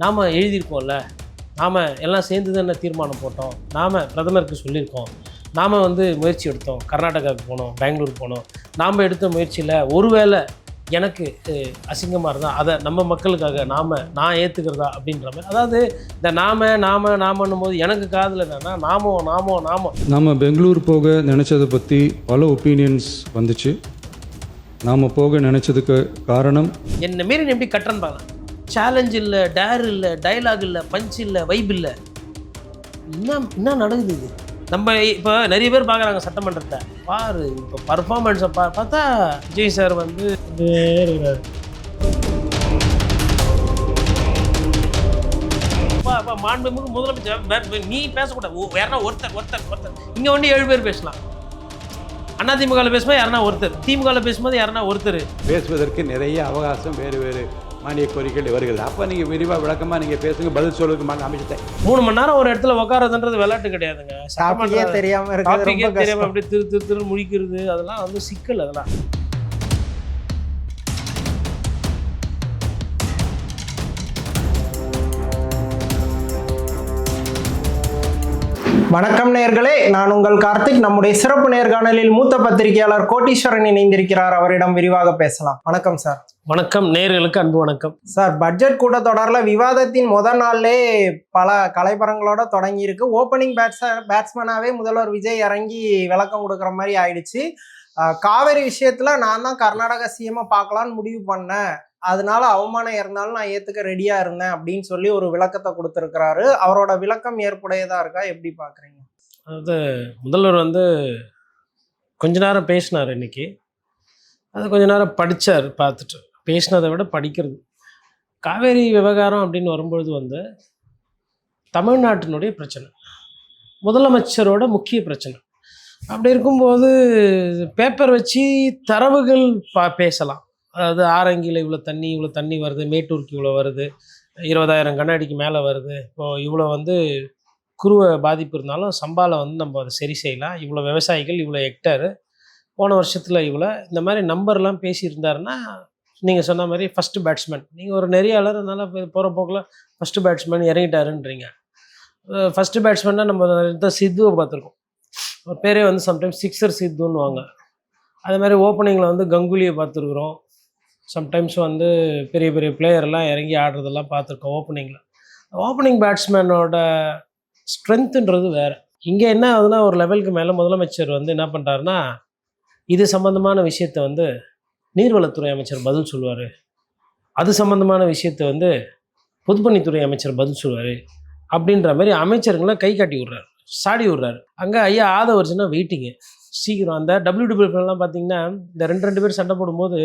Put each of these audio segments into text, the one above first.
நாம் எழுதியிருக்கோம்ல, நாம் எல்லாம் சேர்ந்து தானே தீர்மானம் போட்டோம், நாம் பிரதமருக்கு சொல்லியிருக்கோம், நாம் முயற்சி எடுத்தோம், கர்நாடகாவுக்கு போனோம், பெங்களூர் போனோம். நாம் எடுத்த முயற்சியில் ஒருவேளை எனக்கு அசிங்கமாக இருந்தால் அதை நம்ம மக்களுக்காக நான் ஏற்றுக்கிறதா அப்படின்ற மாதிரி. அதாவது இந்த நாமன்னும் போது எனக்கு காதில் என்னன்னா நாம பெங்களூர் போக நினச்சதை பற்றி பல ஒப்பீனியன்ஸ் வந்துச்சு. நாம் போக நினச்சதுக்கு காரணம் என்ன மாரி எப்படி கட்டுறன்னு பார்க்கலாம். சேலஞ்ச் இல்லை, டேர் இல்லை, டைலாக் இல்லை, பஞ்ச் இல்லை, வைப் இல்லை. என்ன நடக்குது இது? நம்ம இப்போ நிறைய பேர் பார்க்குறாங்க சட்டமன்றத்தை பாரு, இப்போ பர்ஃபார்மன்ஸை பார்த்தா விஜய் சார் இருக்கிறாரு. மாண்புமிகு முதலமைச்சர் நீ பேசக்கூடாது, யாருன்னா ஒருத்தர் இங்கே 7 பேர் பேசலாம். அதிமுகவில் பேசும்போது யாருன்னா ஒருத்தர், திமுகவில் பேசும்போது யாருன்னா ஒருத்தர். பேசுவதற்கு நிறைய அவகாசம், வேறு மானிய கோரிக்கைகள் வருகிறது. அப்போ நீங்கள் விரிவாக விளக்கமாக நீங்கள் பேசுங்க, பதில் சொல்லுங்க. அமைச்சர் 3 மணி நேரம் ஒரு இடத்துல உட்காரதுன்றது விளையாட்டு கிடையாதுங்க. தெரியாமல் அப்படி திரு முழிக்கிறது அதெல்லாம் சிக்கல். அதெல்லாம் வணக்கம் நேயர்களே, நான் உங்கள் கார்த்திக். நம்முடைய சிறப்பு நேர்காணலில் மூத்த பத்திரிகையாளர் கோட்டீஸ்வரன் இணைந்திருக்கிறார். அவரிடம் விரிவாக பேசலாம். வணக்கம் சார். வணக்கம் நேயர்களுக்கு அன்பு வணக்கம் சார். பட்ஜெட் கூட்டத்தொடரில் விவாதத்தின் முதல் நாள்லே பல கலைப்படங்களோட தொடங்கி இருக்கு. ஓப்பனிங் பேட்ஸ்மேனாவே முதல்வர் விஜய் இறங்கி விளக்கம் கொடுக்குற மாதிரி ஆயிடுச்சு. காவேரி விஷயத்துல நான் தான் கர்நாடக சிஎம் பார்க்கலான்னு முடிவு பண்ணேன், அதனால அவமானம் இருந்தாலும் நான் ஏத்துக்க ரெடியா இருந்தேன் அப்படின்னு சொல்லி ஒரு விளக்கத்தை கொடுத்துருக்கிறாரு. அவரோட விளக்கம் ஏற்புடையதா இருக்கா, எப்படி பாக்குறீங்க? அதாவது முதல்வர் கொஞ்ச நேரம் பேசினார் இன்னைக்கு. அது கொஞ்ச நேரம் படித்தார். பார்த்துட்டு பேசினதை விட படிக்கிறது. காவேரி விவகாரம் அப்படின்னு வரும்பொழுது தமிழ்நாட்டினுடைய பிரச்சனை, முதலமைச்சரோட முக்கிய பிரச்சனை. அப்படி இருக்கும்போது பேப்பர் வச்சு தரவுகள் பேசலாம். அதாவது ஆரங்கியில் இவ்வளோ தண்ணி வருது, மேட்டூருக்கு இவ்வளோ வருது, 20,000 கண்ணாடிக்கு மேலே வருது, இப்போது இவ்வளோ குருவை பாதிப்பு இருந்தாலும் சம்பாவில் நம்ம அதை சரி செய்யலாம், இவ்வளோ விவசாயிகள், இவ்வளோ ஹெக்டேரு, போன வருஷத்தில் இவ்வளோ, இந்த மாதிரி நம்பர்லாம் பேசியிருந்தாருன்னா நீங்கள் சொன்ன மாதிரி ஃபஸ்ட்டு பேட்ஸ்மேன். நீங்கள் ஒரு நெறியாளர், அதனால் போகிற போக்கில் ஃபஸ்ட்டு பேட்ஸ்மேன் இறங்கிட்டாருன்றீங்க. ஃபஸ்ட்டு பேட்ஸ்மேன்னா நம்ம சித்துவை பார்த்துருக்கோம். ஒரு பேரே சம்டைம்ஸ் சிக்ஸர் சித்துன்னுவாங்க. அதே மாதிரி ஓப்பனிங்கில் கங்குலியை பார்த்துருக்குறோம். சம்டைம்ஸ் பெரிய பெரிய பிளேயர்லாம் இறங்கி ஆடுறதெல்லாம் பார்த்துருக்கோம் ஓப்பனிங்கில். ஓப்பனிங் பேட்ஸ்மேனோட ஸ்ட்ரென்த்துன்றது வேறு. இங்கே என்ன ஆகுதுன்னா, ஒரு லெவலுக்கு மேலே முதலமைச்சர் என்ன பண்ணுறாருன்னா, இது சம்மந்தமான விஷயத்தை நீர்வளத்துறை அமைச்சர் பதில் சொல்லுவார், அது சம்மந்தமான விஷயத்தை பொதுப்பணித்துறை அமைச்சர் பதில் சொல்லுவார் அப்படின்ற மாதிரி அமைச்சருங்களை கை காட்டி விட்றாரு, சாடி விட்றாரு. அங்கே ஐயா ஆதவர்ஜுனா வெயிட்டிங்கு சீக்கிரம். அந்த WWFலாம் பார்த்தீங்கன்னா இந்த ரெண்டு பேர் சண்டை போடும்போது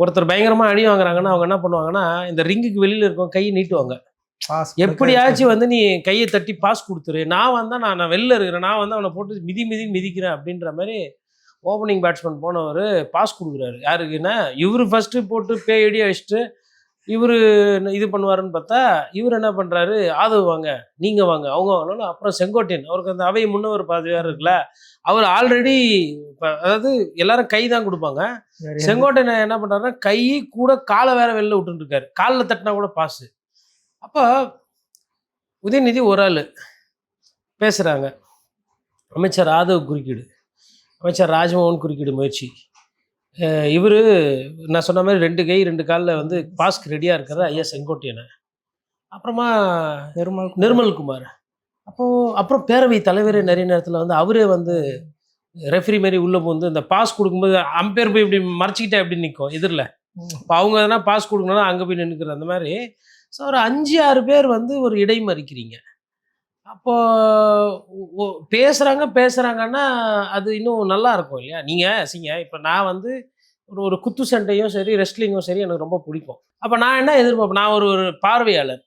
ஒருத்தர் பயங்கரமாக அடி வாங்குறாங்கன்னா அவங்க என்ன பண்ணுவாங்கன்னா, இந்த ரிங்குக்கு வெளியில் இருக்கும் கையை நீட்டுவாங்க. எப்படியாச்சும் நீ கையை தட்டி பாஸ் கொடுத்துரு, நான் வெளில இருக்கிறேன், நான் அவனை போட்டு மிதிக்கிறேன் அப்படின்ற மாதிரி ஓப்பனிங் பேட்ஸ்மேன் போனவர் பாஸ் கொடுக்குறாரு. யாருக்குன்னா, இவர் ஃபஸ்ட்டு போட்டு பேயடி அடிச்சுட்டு இவர் இது பண்ணுவாருன்னு பார்த்தா, இவர் என்ன பண்ணுறாரு, ஆதவ் வாங்க, நீங்கள் வாங்க, அவங்க வாங்கணும். அப்புறம் செங்கோட்டையன், அவருக்கு அந்த அவை முன்னவர் பதவியார் இருக்குல்ல, அவர் ஆல்ரெடி அதாவது எல்லாரும் கை தான் கொடுப்பாங்க. செங்கோட்டையன் என்ன பண்ணுறாருன்னா, கை கூட காலை வேற வெளில விட்டுருக்காரு, காலில் தட்டினா கூட பாஸு. அப்போ உதயநிதி ஒரு ஆள் பேசுகிறாங்க, அமைச்சர் ஆதவ் குறுக்கீடு, அமைச்சர் ராஜ்மோகன் குறுக்கீடு முயற்சி, இவர் நான் சொன்ன மாதிரி 2 கை 2 காலில் பாஸ்க்கு ரெடியாக இருக்கிற ஐயா செங்கோட்டையனை, அப்புறமா நிர்மல்குமார், அப்புறம் பேரவை தலைவரே நிறைய நேரத்தில் அவரே ரெஃப்ரி மாரி உள்ளே போந்து இந்த பாஸ் கொடுக்கும்போது அம்பேர் போய் இப்படி மறைச்சிக்கிட்டே எப்படி நிற்கும் எதிரில். இப்போ அவங்க எதனா பாஸ் கொடுக்கணும்னா அங்கே போய் நின்றுக்கிற அந்த மாதிரி. ஸோ ஒரு 5-6 பேர் ஒரு இடைமறிக்கிறீங்க. அப்போது பேசுகிறாங்கன்னா அது இன்னும் நல்லா இருக்கும் இல்லையா? நீங்கள் இப்போ நான் ஒரு குத்து சண்டையும் சரி, ரெஸ்லிங்கும் சரி எனக்கு ரொம்ப பிடிக்கும். அப்போ நான் என்ன எதிர்பார்ப்பேன், நான் ஒரு பார்வையாளர்,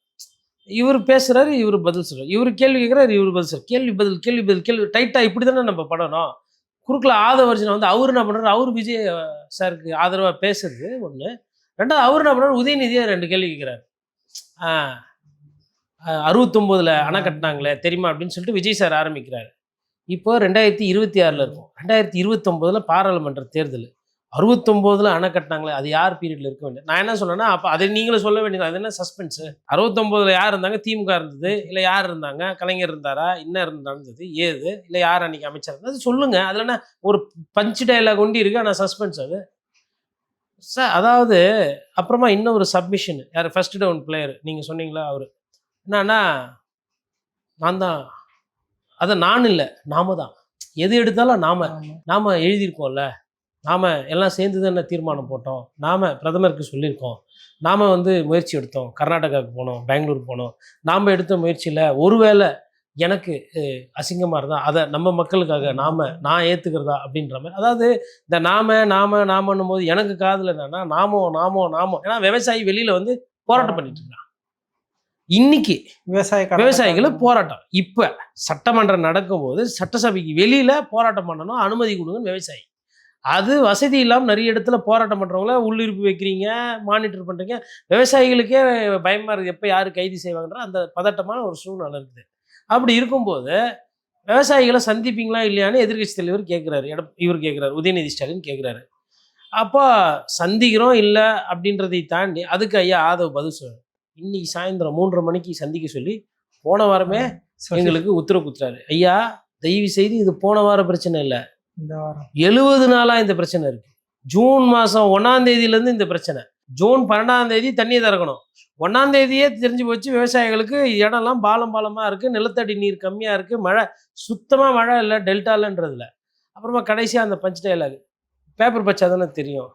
இவர் பேசுகிறாரு, இவர் பதில் சொல்கிறார், இவர் கேள்வி கேட்குறாரு, இவர் பதில் சொல்கிறார், கேள்வி பதில் டைட்டாக இப்படி தானே நம்ம படணும். குறுக்கில் ஆதவர்ஜுனா அவர் என்ன பண்ணுறாரு, அவர் விஜய் சாருக்கு ஆதரவாக பேசுறது ஒன்று. ரெண்டாவது அவர் என்ன பண்ணுறாரு, உதயநிதியை 2 கேள்வி கேட்குறாரு. 69 அணை கட்டினாங்களே தெரியுமா அப்படின்னு சொல்லிட்டு விஜய் சார் ஆரம்பிக்கிறாரு. இப்போ 2026 இருக்கும், 2029 பாராளுமன்ற தேர்தல். 69ல் அணை கட்டினாங்களே அது யார் பீரியட்ல இருக்க வேண்டியது? நான் என்ன சொன்னேன்னா, அப்போ அதை நீங்களும் சொல்ல வேண்டியது, அது என்ன சஸ்பென்ஸு? 69ல் யார் இருந்தாங்க? திமுக இருந்தது, இல்லை யார் இருந்தாங்க? கலைஞர் இருந்தாரா? என்ன இருந்தது ஏது? இல்லை யார் அன்னைக்கு அமைச்சர் இருந்தது சொல்லுங்க. அதில் என்ன ஒரு பஞ்ச் டயலாக் ஒண்டி இருக்கு, ஆனால் சஸ்பென்ஸ் அது சார். அதாவது அப்புறமா இன்னும் ஒரு சப்மிஷன், யார் ஃபர்ஸ்ட் டவுன் பிளேயர் நீங்கள் சொன்னீங்களா அவர் என்னன்னா, நான் தான், அதை நான் இல்லை நாம தான், எது எடுத்தாலும் நாம எழுதியிருக்கோம்ல, நாம் எல்லாம் சேர்ந்து தானே தீர்மானம் போட்டோம், நாம் பிரதமருக்கு சொல்லியிருக்கோம், நாம் வந்து முயற்சி எடுத்தோம், கர்நாடகாவுக்கு போனோம், பெங்களூர் போனோம், நாம் எடுத்த முயற்சியில் ஒருவேளை எனக்கு அசிங்கமாக இருந்தால் அதை நம்ம மக்களுக்காக நான் ஏற்றுக்கிறதா அப்படின்ற மாதிரி. அதாவது இந்த நாமன்னும் போது எனக்கு காதில் என்னன்னா நாமோ ஏன்னா விவசாயி வெளியில் வந்து போராட்டம் பண்ணிட்டு இருக்கான். இன்னைக்கு விவசாயிகளை போராட்டம், இப்போ சட்டமன்றம் நடக்கும்போது சட்டசபைக்கு வெளியில் போராட்டம் பண்ணணும், அனுமதி கொடுங்க விவசாயி. அது வசதி இல்லாமல் நிறைய இடத்துல போராட்டம் பண்ணுறவங்கள உள்ளிருப்பு வைக்கிறீங்க, மானிட்டர் பண்ணுறீங்க. விவசாயிகளுக்கே பயமாக இருக்குது, எப்போ யார் கைது செய்வாங்கன்ற அந்த பதட்டமான ஒரு சூழ்நிலை இருக்குது. அப்படி இருக்கும்போது விவசாயிகளை சந்திப்பீங்களா இல்லையான்னு எதிர்கட்சி தலைவர் கேட்குறாரு, இவர் கேட்குறாரு, உதயநிதி ஸ்டாலின் கேட்குறாரு. அப்போ சந்திக்கிறோம் இல்லை அப்படின்றதை தாண்டி அதுக்கு ஐயா ஆதவ் பதில் சொல்றாரு. இன்னைக்கு சாயந்தரம் 3:30 மணிக்கு சந்திக்க சொல்லி போன வாரமே எங்களுக்கு உத்தரவு கொடுத்துறாரு. ஐயா தயவு செய்து இது போன வார பிரச்சனை இல்லை, இந்த வாரம் 70 நாளாக இந்த பிரச்சனை இருக்கு. ஜூன் மாதம் 1ஆம் தேதியிலேருந்து இந்த பிரச்சனை. ஜூன் 12ஆம் தேதி தண்ணியை திறக்கணும், 1ஆம் தேதியே தெரிஞ்சு போச்சு விவசாயிகளுக்கு இடம்லாம் பாலமாக இருக்குது, நிலத்தடி நீர் கம்மியாக இருக்குது, மழை சுத்தமாக மழை இல்லை டெல்டாலன்றதுல. அப்புறமா கடைசியாக அந்த பஞ்ச் டயலாக் பேப்பர் பச்சா தானே தெரியும்.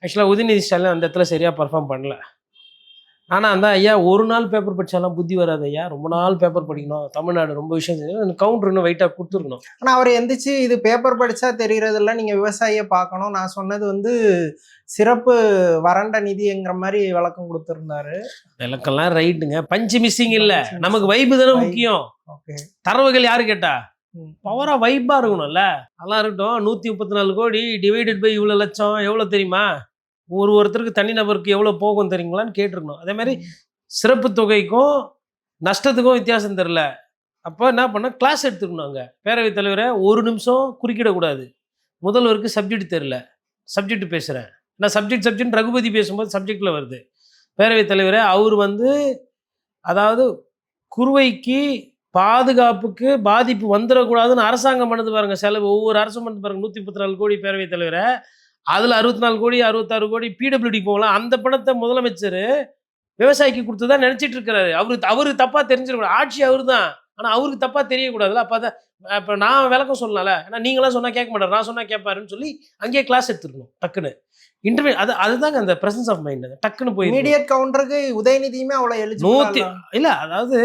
ஆக்சுவலாக உதயநிதி ஸ்டாலின் அந்த இடத்துல சரியாக பர்ஃபார்ம் பண்ணல. ஆனால் அந்த ஐயா ஒரு நாள் பேப்பர் படித்தாலாம் புத்தி வராது ஐயா, ரொம்ப நாள் பேப்பர் படிக்கணும், தமிழ்நாடு ரொம்ப விஷயம் தெரியும், கவுண்டர் இன்னும் வெயிட்டாக கொடுத்துருக்கணும். ஆனால் அவர் எந்திரிச்சு இது பேப்பர் படித்தா தெரிகிறதில்ல, நீங்கள் விவசாயியை பார்க்கணும், நான் சொன்னது வந்து சிறப்பு வறண்ட நிதிங்கிற மாதிரி விளக்கம் கொடுத்துருந்தாரு. விளக்கம்லாம் ரைட்டுங்க, பஞ்சு மிஸ்ஸிங் இல்லை, நமக்கு வைப்பு தானே முக்கியம். தரவுகள் யாரு கேட்டா பவராக வைப்பாக இருக்கணும்ல, அதெல்லாம் இருக்கட்டும். 134 கோடி டிவைடட் பை இவ்வளோ லட்சம் எவ்வளோ தெரியுமா? ஒருத்தருக்கு தனிநபருக்கு எவ்வளோ போகும் தெரியுங்களான்னு கேட்டிருக்கணும். அதே மாதிரி சிறப்பு தொகைக்கும் நஷ்டத்துக்கும் வித்தியாசம் தெரில. அப்போ என்ன பண்ண, கிளாஸ் எடுத்துக்கணும். அங்கே பேரவைத் தலைவரை ஒரு நிமிஷம் குறுக்கிடக்கூடாது. முதல்வருக்கு சப்ஜெக்ட் தெரில, சப்ஜெக்ட் பேசுகிறேன் நான், சப்ஜெக்ட் ரகுபதி பேசும்போது சப்ஜெக்டில் வருது. பேரவைத் தலைவரை அவர் வந்து அதாவது குறுவைக்கு பாதுகாப்புக்கு பாதிப்பு வந்துடக்கூடாதுன்னு அரசாங்கம் பண்ணது பாருங்கள், செலவு ஒவ்வொரு அரசும் பண்ணது பாருங்கள். 134 கோடி பேரவைத் தலைவரை, அதில் 64 கோடி 66 கோடி பிடபிள்யூடி போகலாம். அந்த பணத்தை முதலமைச்சர் விவசாயிக்கு கொடுத்துதான் நினச்சிட்டு இருக்கிறாரு. அவருக்கு தப்பாக தெரிஞ்சிடக்கூடாது, ஆட்சி அவர் தான், ஆனால் அவருக்கு தப்பாக தெரியக்கூடாதுல்ல. அப்போ அதை இப்போ நான் விளக்கம் சொல்லலாம்ல, ஏன்னா நீங்களாம் சொன்னால் கேட்க மாட்டார், நான் சொன்னால் கேட்பாருன்னு சொல்லி அங்கேயே கிளாஸ் எடுத்துக்கணும் டக்குன்னு இன்டர்வியூ. அதுதாங்க அந்த பிரசன்ஸ் ஆஃப் மைண்ட். டக்குன்னு போய் இமீடியட் கவுண்டருக்கு உதயநிதியுமே அவ்வளோ எழுதி இல்லை. அதாவது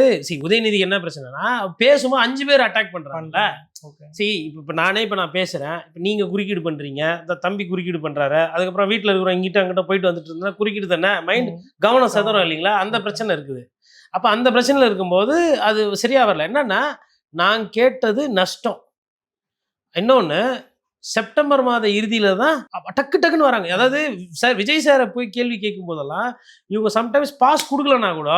உதயநிதிக்கு என்ன பிரச்சனைனா, பேசும்போது 5 பேர் அட்டாக் பண்ணுறாங்கல்ல. இப்போ நான் பேசுகிறேன், இப்போ நீங்கள் குறுக்கீடு பண்ணுறீங்க, இந்த தம்பி குறுக்கீடு பண்ணுறாரு, அதுக்கப்புறம் வீட்டில் இருக்கிற இங்கிட்ட அங்கிட்ட போயிட்டு வந்துட்டு இருந்தா குறுக்கீடு தானே, மைண்ட் கவனம் சதுரம் இல்லைங்களா, அந்த பிரச்சனை இருக்குது. அப்போ அந்த பிரச்சனையில் இருக்கும்போது அது சரியாக வரல. என்னன்னா நான் கேட்டது நஷ்டம். இன்னொன்று செப்டம்பர் மாத இறுதியில் தான் டக்குன்னு வராங்க. அதாவது சார் விஜய் சாரை போய் கேள்வி கேட்கும் போதெல்லாம் இவங்க சம்டைம்ஸ் பாஸ் கொடுக்கலன்னா கூட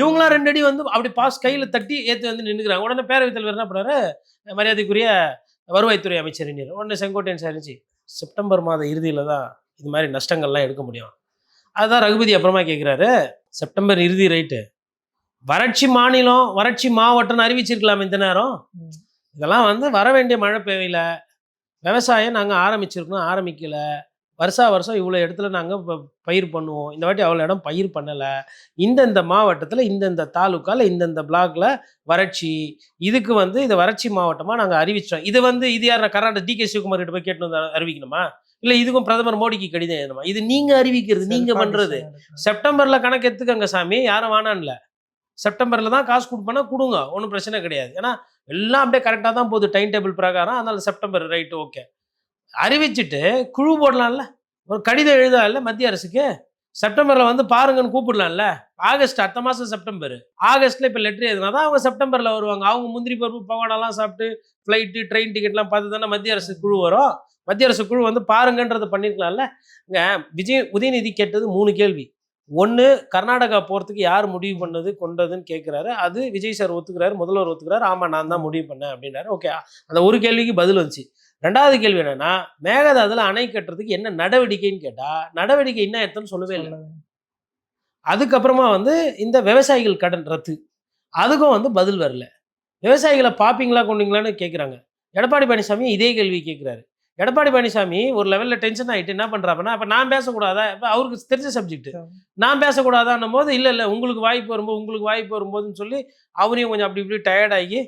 இவங்களாம் 2 அடி வந்து அப்படி பாஸ் கையில் தட்டி ஏற்றி வந்து நின்றுக்கிறாங்க. உடனே பேரவைத் தலைவர் என்ன பண்ணுறாரு, மரியாதைக்குரிய வருவாய்த்துறை அமைச்சர் உடனே செங்கோட்டையன் சார் செப்டம்பர் மாத இறுதியில் தான் இது மாதிரி நஷ்டங்கள்லாம் எடுக்க முடியும். அதுதான் ரகுபதி அப்புறமா கேட்குறாரு, செப்டம்பர் இறுதி ரைட்டு, வறட்சி மாநிலம் வறட்சி மாவட்டம்னு அறிவிச்சிருக்கலாம் இந்த நேரம். இதெல்லாம் வந்து வர வேண்டிய மழை பெய்யல, விவசாயம் நாங்கள் ஆரம்பிக்கலை, வருஷம் இவ்வளோ இடத்துல நாங்கள் பயிர் பண்ணுவோம், இந்த வாட்டி அவ்வளோ இடம் பயிர் பண்ணலை, இந்தந்த மாவட்டத்தில் இந்தந்த தாலுக்காவில் இந்தந்த பிளாக்ல வறட்சி, இதுக்கு வந்து இதை வறட்சி மாவட்டமாக நாங்கள் அறிவிச்சோம். இது யார் கர்நாடகா டிகே சிவகுமார் கிட்ட போய் கேட்டு வந்து அறிவிக்கணுமா, இல்லை இதுக்கும் பிரதமர் மோடிக்கு கடிதம் எழுதணுமா? இது நீங்கள் அறிவிக்கிறது, நீங்கள் பண்ணுறது. செப்டம்பரில் கணக்கு எடுத்துக்கங்க சாமி, யாரும் வானான்ல, செப்டம்பரில் தான் காசு கொடுப்பேன்னா கொடுங்க, ஒன்றும் பிரச்சனை கிடையாது. ஏன்னா எல்லாம் அப்படியே கரெக்டாக தான் போகுது டைம் டேபிள் பிரகாரம். அதனால செப்டம்பர் ரைட்டு ஓகே அறிவிச்சுட்டு குழு போடலாம்ல, ஒரு கடிதம் எழுதல மத்திய அரசுக்கு, செப்டம்பரில் வந்து பாருங்கன்னு கூப்பிடலாம்ல. ஆகஸ்ட் அடுத்த மாதம் செப்டம்பர், ஆகஸ்ட்டில் இப்போ லெட்டர் எழுதுனா தான் அவங்க செப்டம்பரில் வருவாங்க. அவங்க முந்திரி பருப்பு பவாடாலாம் சாப்பிட்டு ஃப்ளைட்டு ட்ரெயின் டிக்கெட்லாம் பார்த்து தானே மத்திய அரசு குழு வரும். மத்திய அரசு குழு வந்து பாருங்கன்றதை பண்ணியிருக்கலாம்ல. இங்கே உதயநிதி கேட்டது 3 கேள்வி. 1, கர்நாடகா போகிறதுக்கு யார் முடிவு பண்ணது கொண்டதுன்னு கேட்குறாரு. அது விஜய் சார் ஒத்துக்கிறாரு, முதல்வர் ஒத்துக்கிறாரு, ஆமாம் நான் தான் முடிவு பண்ணேன் அப்படின்றாரு. ஓகே, அந்த ஒரு கேள்விக்கு பதில் வந்துச்சு. ரெண்டாவது கேள்வி என்னன்னா, மேகதாதுல அணை கட்டுறதுக்கு என்ன நடவடிக்கைன்னு கேட்டா, நடவடிக்கை என்ன எடுத்தோன்னு சொல்லவே இல்லை. அதுக்கப்புறமா வந்து இந்த விவசாயிகள் கடன் ரத்து, அதுக்கும் வந்து பதில் வரல. விவசாயிகளை பார்ப்பீங்களா கொண்டீங்களான்னு கேட்குறாங்க. எடப்பாடி பழனிசாமி இதே கேள்வி கேட்குறாரு. எடப்பாடி பழனிசாமி ஒரு லெவலில் டென்ஷன் ஆகிட்டு என்ன பண்ணுறாருன்னா, அப்போ நான் பேசக்கூடாதா? இப்போ அவருக்கு தெரிஞ்ச சப்ஜெக்ட், நான் பேசக்கூடாதான்னும் போது இல்லை இல்லை உங்களுக்கு வாய்ப்பு வரும்போதுன்னு சொல்லி அவரையும் கொஞ்சம் அப்படி இப்படி டயர்டாகி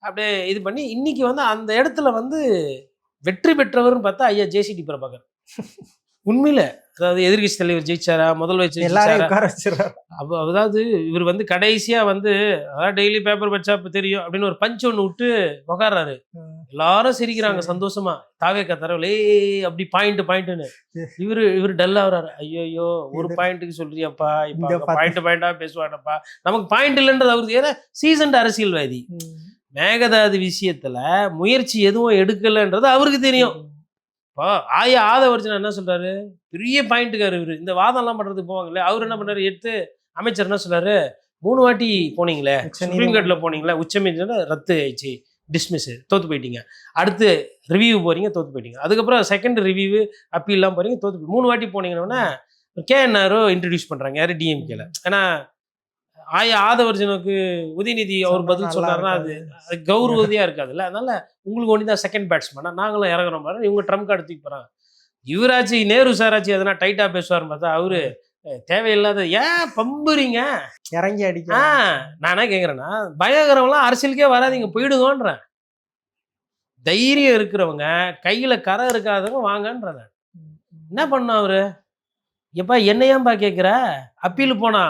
அப்படியே இது பண்ணி இன்னைக்கு வந்து அந்த இடத்துல வந்து வெற்றி பெற்றவர்னு பார்த்தா ஐயா ஜேசிடி பிரபாகர். உண்மையில அதாவது எதிர்கட்சி தலைவர் ஜெயிச்சாரா, முதல்வர் எல்லாரையும் ஜெயிச்சாரா? உட்கார வச்சிடறாரு. அப்போ அதாவது இவர் வந்து கடைசியா வந்து அதாவது டெய்லி பேப்பர் படிச்சா இப்போ தெரியும் அப்படின்னு ஒரு பஞ்ச் ஒன்று விட்டு உக்காடுறாரு. எல்லாரும் சிரிக்கிறாங்க சந்தோஷமா. தாவேக்கா தரவுல அப்படி பாயிண்ட்னு இவரு டல்லா வர்றாரு. ஐயோ ஒரு பாயிண்ட்டுக்கு சொல்றியாப்பா, இப்போ பாயிண்டா பேசுவானப்பா, நமக்கு பாயிண்ட் இல்லைன்றது அவருக்கு. ஏன்னா சீசன்ட் அரசியல்வாதி. மேகதாது விஷயத்துல முயற்சி எதுவும் எடுக்கலைன்றது அவருக்கு தெரியும். இப்போ ஆயா ஆதவர்ஜன் என்ன சொல்றாரு, பெரிய பாயிண்ட்டுக்காரு இவரு. இந்த வாதம்லாம் பண்றதுக்கு போவாங்களே, அவர் என்ன பண்ணாரு, எடுத்து அமைச்சர் என்ன சொல்றாரு, 3 வாட்டி போனீங்களே சுப்ரீம் கோர்ட்ல போனீங்களே, உச்சநீதிமன்றம் ரத்து ஆயிடுச்சு, டிஸ்மிஸ், தோத்து போயிட்டீங்க. அடுத்து ரிவ்யூ போறீங்க, தோத்து போயிட்டீங்க. அதுக்கப்புறம் செகண்ட் ரிவ்யூ அப்பீல்லாம் போறீங்க, தோத்து 3 வாட்டி போனீங்கன்னா கேஎன்ஆரோ இன்ட்ரடியூஸ் பண்றாங்க, யாரு டிஎம்கேல. ஏன்னா ஆயா ஆதவர்ஜனுக்கு உதயநிதி அவர் பதில் சொன்னாருன்னா அது கௌரவதியா இருக்காதுல்ல. அதனால உங்களுக்கு ஒண்டி தான் செகண்ட் பேட்ஸ்மேனா நாங்களும் இறங்குறோம் பாரு, இவங்க ட்ரம்ப் கார்டு தூக்கி போறாங்க. இவராச்சு நேரு சாராச்சு எதனா டைட்டா பேசுவாருன்னு பார்த்தா அவரு தேவையில்லாத ஏன் பம்புறீங்க, இறங்கி அடிக்க. நான் என்ன கேட்குறேன்னா, பயங்கரம்லாம் அரசியலுக்கே வராதிங்க, போயிடுங்கன்றேன். தைரியம் இருக்கிறவங்க, கையில கரை இருக்காதவங்க வாங்கன்றேன். என்ன பண்ண அவரு, எப்பா என்ன ஏன்பா கேட்குற, அப்பீல் போனா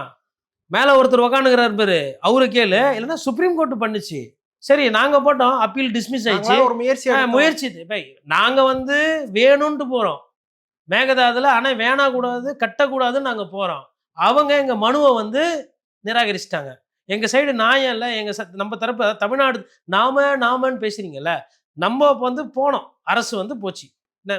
மேலே ஒருத்தர் உக்காந்துக்கிறாரு பாரு, அவரு கேளு, இல்லைன்னா சுப்ரீம் கோர்ட் பண்ணுச்சு. சரி நாங்கள் போட்டோம், அப்பீல் டிஸ்மிஸ் ஆயிடுச்சு. ஒரு முயற்சி நாங்க வந்து வேணும்ட்டு போறோம் மேகதாதுல, ஆனா வேணாக்கூடாது கட்டக்கூடாதுன்னு நாங்க போறோம். அவங்க எங்க மனுவை வந்து நிராகரிச்சிட்டாங்க. எங்க சைடு நியாயம் இல்லை, நம்ம தரப்பு அதாவது தமிழ்நாடு நாமன்னு பேசுறீங்கல்ல, நம்ம வந்து போனோம், அரசு வந்து போச்சு.